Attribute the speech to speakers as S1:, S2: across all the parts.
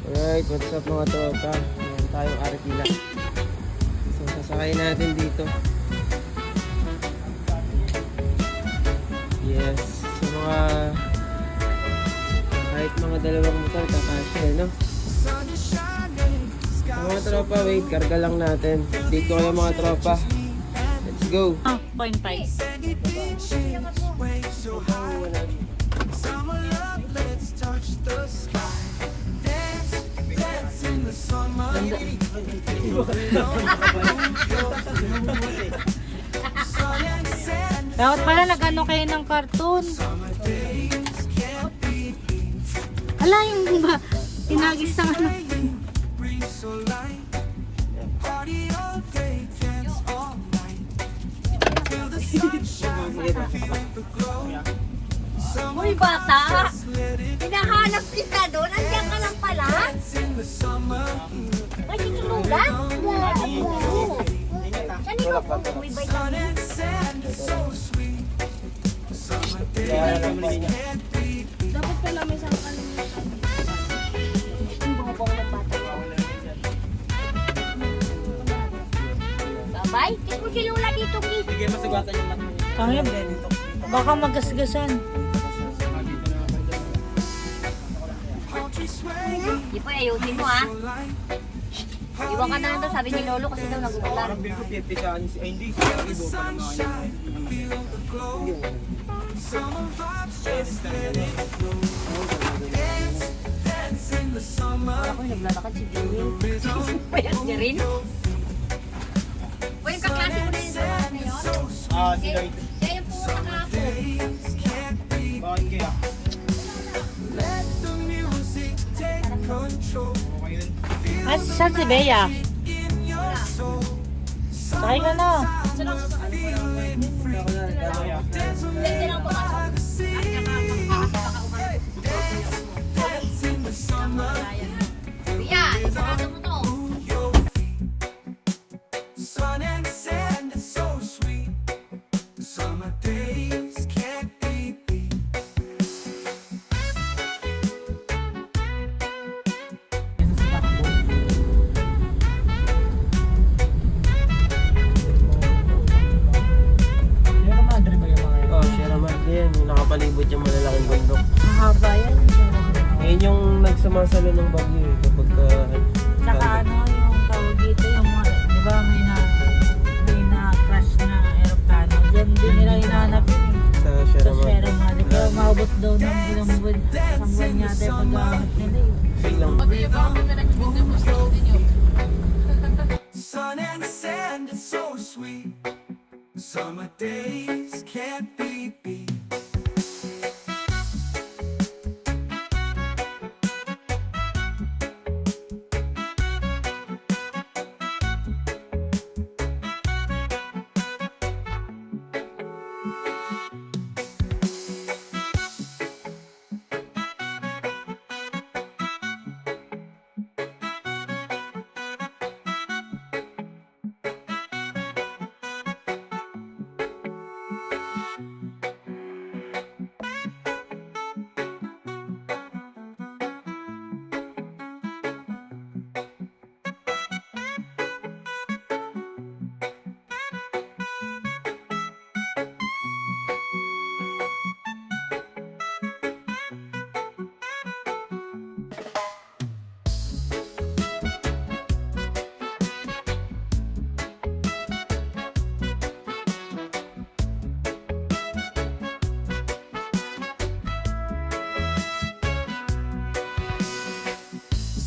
S1: Alright, what's up mga tropa? Meron tayong Arkila. So, sasakay natin dito. Yes. So, kahit mga dalawang motor, kakasya, no? So, mga tropa, wait, karga lang natin. Dito kayo mga tropa. Let's go.
S2: 0.5. Dapat pala nag-ano kayo ng cartoon. Ala, yung ba? Tinagis ng ano.
S3: Uy, bata! Hinahanap kita doon. Andiyan ka lang pala. Ay, tinulugan? Kanino po may bayad? Dapat pala may isang kalimutan. Yung bangabang ng bata ko. Babay, kiss mo si Lola dito, kiss.
S1: Sige, masagwatan yung mata.
S2: Kaya, baka magasgasan.
S3: Di po, ayusin mo ha. Iwan ka na lang daw, sabi ni Lolo kasi daw nagugulan.
S1: Parang bill ko 50 siya. Ay, hindi. Ibo pa naman.
S3: Wala ko yung naglalakad si Jewel. Payat niya rin. O yung kaklase mo na yun sa mga na yun?
S1: Si Lloyd.
S3: Siya yung pumunta kahapon.
S1: Bakit kaya?
S2: Ay, saan si Bea? Sakay ka na.
S3: Hindi lang po ako. Yan, sarado mo to.
S4: Sun and sand is so sweet. Summer days can't be beat.
S1: Oh, Sierra Madre yan. Yung nakapalibot yung malalaking bundok.
S2: Mahaba yan.
S1: Ngayon yung nagsumasalo ng bagyo eh. Kapag
S2: Saka ano yung tawag dito, yung mga, di ba may na-crash na aeroplano. Diyan din nila hinahanap yun eh.
S1: sa
S2: Sa
S1: Sierra
S2: Sierra
S1: Madre.
S2: Madre. Pero maabot daw ng ilang buwan. Isang buwan yata yung pag-aamit nila eh.
S1: Biglang
S4: Sun and sand is so sweet. Summer days can't be beat.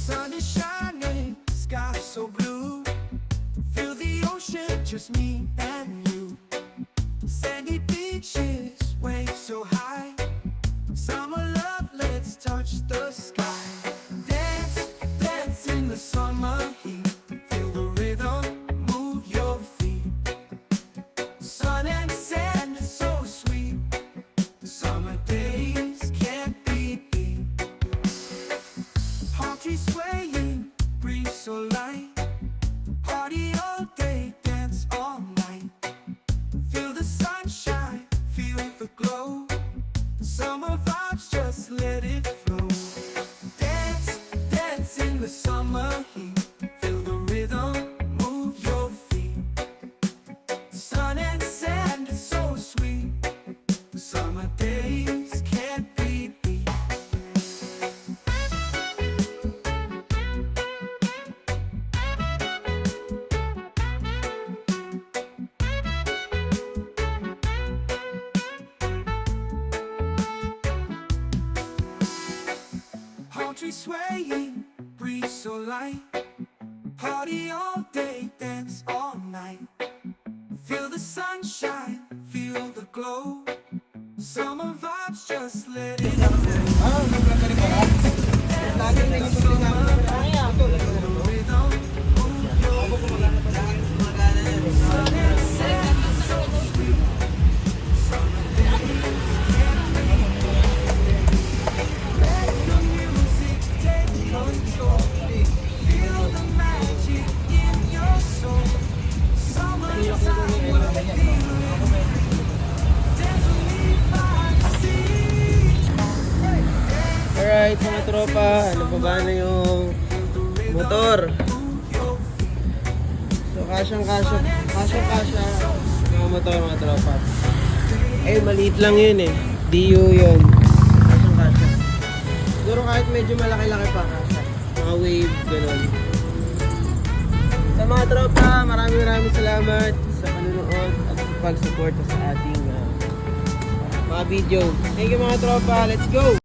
S4: Sun is shining, sky so blue. Feel the ocean, just me and you. Sandy beaches, waves so high. Summer love, let's touch the sky. Dance, dance in the summer heat. Feel the rhythm, move your feet. Sun and sand is so sweet. Summer days can't be beat. Palm trees swaying, breeze so light. Party all day, dance all night. palm trees swaying, breeze so light. Party all day, dance all night. Feel the sunshine, feel the glow. Summer vibes, just let it flow.
S1: Alright mga tropa, ano pa ba na yung motor? So kasyang-kasya yung motor mga tropa. Eh maliit lang yun eh, DU yun. Kasyang-kasya. Siguro kahit medyo malaki-laki pa kasya. Mga wave, ganun. Sa mga tropa, maraming salamat sa panunood at sa pag-support sa ating mga video. Thank you mga tropa, let's go!